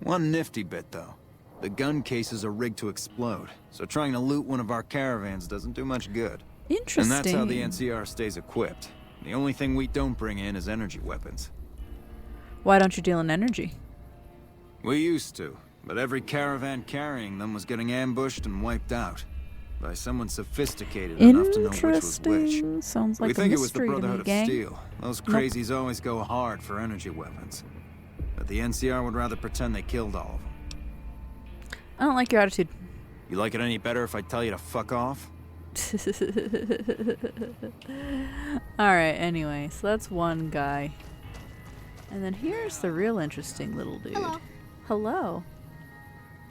One nifty bit, though. The gun cases are rigged to explode, so trying to loot one of our caravans doesn't do much good. Interesting. And that's how the NCR stays equipped. The only thing we don't bring in is energy weapons. Why don't you deal in energy? We used to, but every caravan carrying them was getting ambushed and wiped out by someone sophisticated enough to know which was which. Sounds like we think it was the mystery to me, Brotherhood of gang. Steel. Those crazies always go hard for energy weapons. But the NCR would rather pretend they killed all of them. I don't like your attitude. You like it any better if I tell you to fuck off? Alright, anyway, so that's one guy. And then here's the real interesting little dude. Hello. Hello.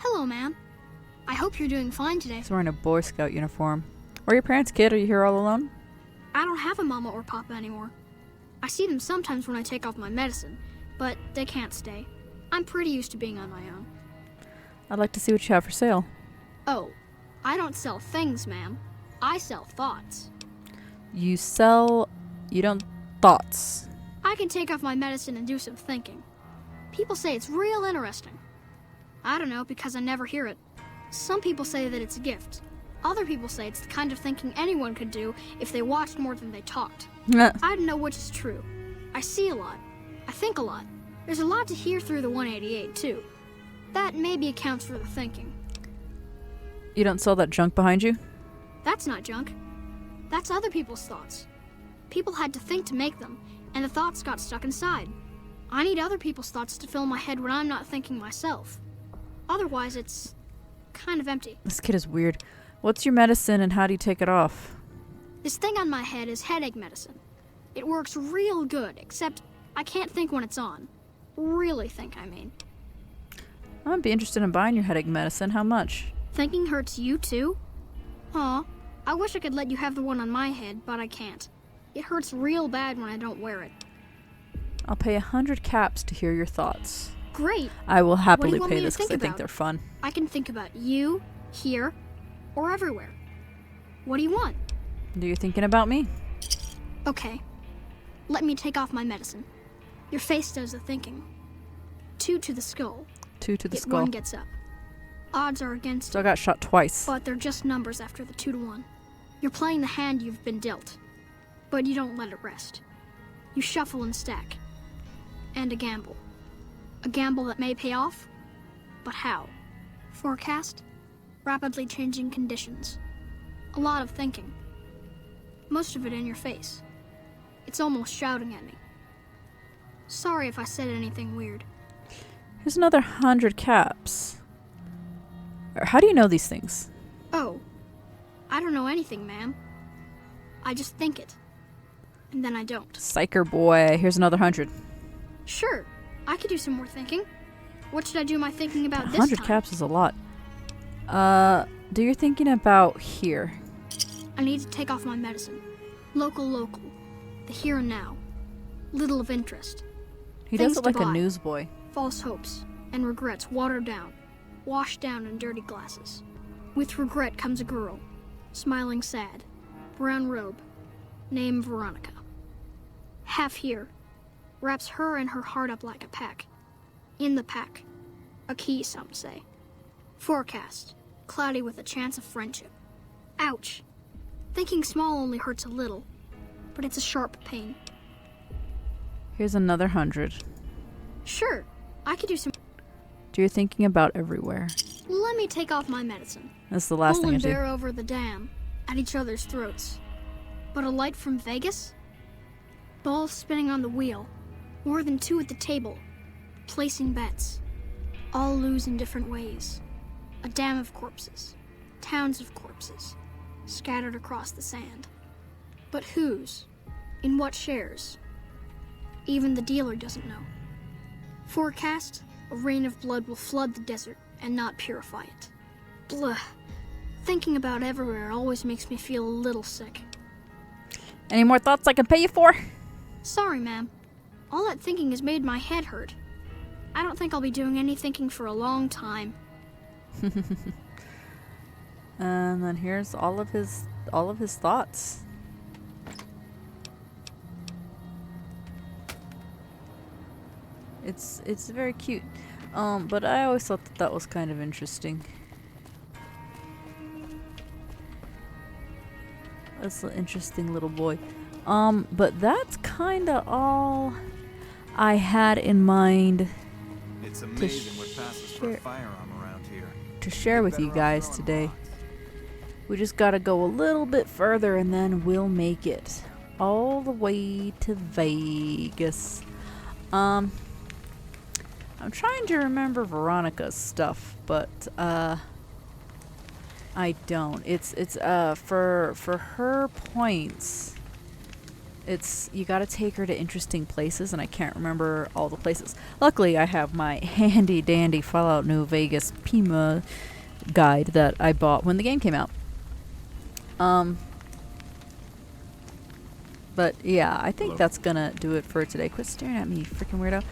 Hello, ma'am. I hope you're doing fine today. He's wearing a Boy Scout uniform. Where are your parents, kid? Are you here all alone? I don't have a mama or papa anymore. I see them sometimes when I take off my medicine, but they can't stay. I'm pretty used to being on my own. I'd like to see what you have for sale. Oh, I don't sell things, ma'am. I sell thoughts. You don't thoughts. I can take off my medicine and do some thinking. People say it's real interesting. I don't know, because I never hear it. Some people say that it's a gift. Other people say it's the kind of thinking anyone could do if they watched more than they talked. I don't know which is true. I see a lot. I think a lot. There's a lot to hear through the 188, too. That maybe accounts for the thinking. You don't sell that junk behind you? That's not junk. That's other people's thoughts. People had to think to make them, and the thoughts got stuck inside. I need other people's thoughts to fill my head when I'm not thinking myself. Otherwise, it's kind of empty. This kid is weird. What's your medicine and how do you take it off? This thing on my head is headache medicine. It works real good, except I can't think when it's on. Really think, I mean. I'd be interested in buying your headache medicine. How much? Thinking hurts you too? Aw, I wish I could let you have the one on my head, but I can't. It hurts real bad when I don't wear it. I'll pay 100 caps to hear your thoughts. Great. I will happily What do you want pay me to this because I think think about? they're fun. I can think about you, here, or everywhere. What do you want? Do you thinking about me? Okay. Let me take off my medicine. Your face does the thinking. 2 to the skull. 2 to the Hit skull. 1 gets up. Odds are against Still got shot twice. but they're just numbers after the 2 to 1. You're playing the hand you've been dealt, but you don't let it rest. You shuffle and stack. And a gamble. A gamble that may pay off, but how? Forecast? Rapidly changing conditions. A lot of thinking. Most of it in your face. It's almost shouting at me. Sorry if I said anything weird. Here's another 100 caps. How do you know these things? Oh, I don't know anything, ma'am. I just think it. And then I don't. Psycher boy. Here's another 100. Sure, I could do some more thinking. What should I do my thinking about this 100 time? caps is a lot. Do your thinking about here. I need to take off my medicine. Local. The here and now. Little of interest. He Things does it to like a buy. newsboy. False hopes and regrets watered down. Washed down in dirty glasses. With regret comes a girl. Smiling sad. Brown robe. Name Veronica. Half here. Wraps her and her heart up like a pack. In the pack. A key, some say. Forecast. Cloudy with a chance of friendship. Ouch. Thinking small only hurts a little, but it's a sharp pain. Here's another 100. Sure, I could do some. Do your thinking about everywhere. Let me take off my medicine. That's the last Bull thing I and do. bear over the dam, at each other's throats. But a light from Vegas? Balls spinning on the wheel. More than 2 at the table. Placing bets. All lose in different ways. A dam of corpses. Towns of corpses. Scattered across the sand. But whose? In what shares? Even the dealer doesn't know. Forecast, a rain of blood will flood the desert and not purify it. Blah. Thinking about everywhere always makes me feel a little sick. Any more thoughts I can pay you for? Sorry, ma'am. All that thinking has made my head hurt. I don't think I'll be doing any thinking for a long time. And then here's all of his thoughts. It's very cute. But I always thought that was kind of interesting. That's an interesting little boy. But that's kind of all I had in mind It's amazing what passes for a firearm around here. to share with you guys today. We just gotta go a little bit further and then we'll make it all the way to Vegas. I'm trying to remember Veronica's stuff, but I don't. It's for her points. It's you gotta take her to interesting places, and I can't remember all the places. Luckily, I have my handy dandy Fallout New Vegas Pima guide that I bought when the game came out. But yeah, I think that's gonna do it for today. Quit staring at me, freaking weirdo.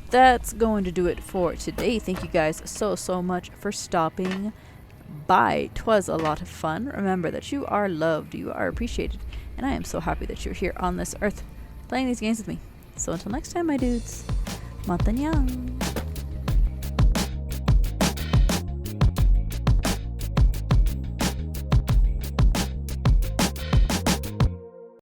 That's going to do it for today. Thank you guys so much for stopping by. 'Twas a lot of fun. Remember that you are loved, you are appreciated, and I am so happy that you're here on this earth playing these games with me. So until next time, my dudes, Matanyang.